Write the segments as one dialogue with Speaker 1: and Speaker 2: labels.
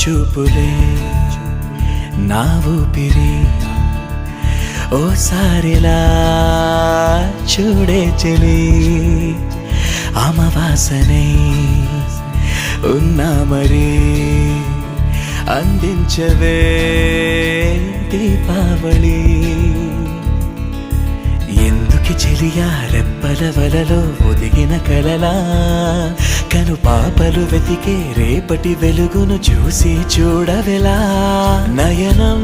Speaker 1: చూపులే నా ఊపిరి ఓసారిలా చూడే చెలి అమవాసనే ఉన్నా మరి అందించవే దీపావళి ఎందుకి చెలియా రెప్పల వలలో ఒదిగిన కలలా కను పాపలు వెతికే రేపటి వెలుగును చూసి చూడవెలా నయనం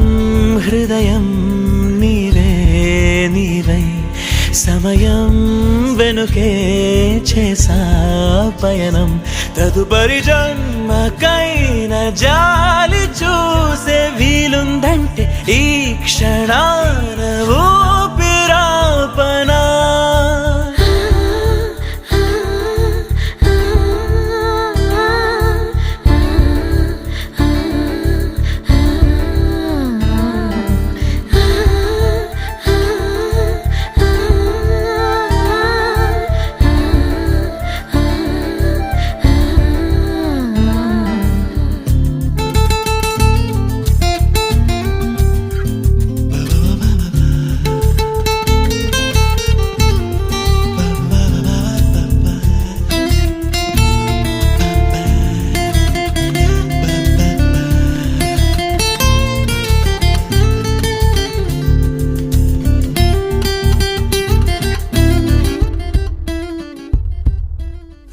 Speaker 1: హృదయం నీవే నీవై సమయం వెనుకే చేసా పయనం తదుపరి జన్మకైన జాలి చూసే వీలుందంటే ఈ క్షణాన ఊపిరాపనా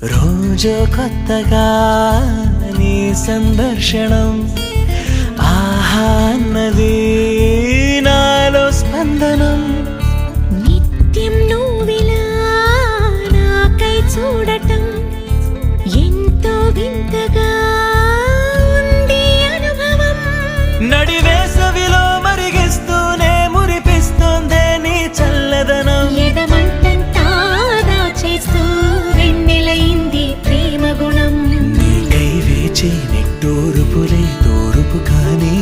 Speaker 1: రోజు కొత్తగా నీ సందర్శనం ఆహా అన్నది నాలో స్పందనం
Speaker 2: నిత్యం నువ్విలా నాకై చూడటం ఎంతో వింతగా ఉంది అనుభవం
Speaker 1: నడివేసవిలో మరిగిస్తూనే మురిపిస్తోందే నీ చల్లదనం
Speaker 2: ఎదమంటంతా దాచేస్తూ వెన్నెలైంది ప్రేమ గుణం
Speaker 1: నీకై వేచి నిట్టూరుపులే తోరుపు కానీ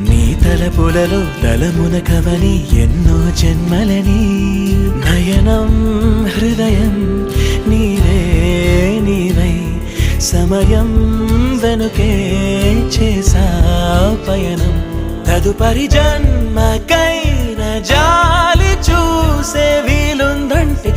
Speaker 1: నీ తలపులలో తలమున కవని ఎన్నో జన్మలని నయనం హృదయం నీవే నీవై సమయం వెనుకే చేసా పయనం తదుపరి జన్మకైన జాలి చూసే వీలుందంటే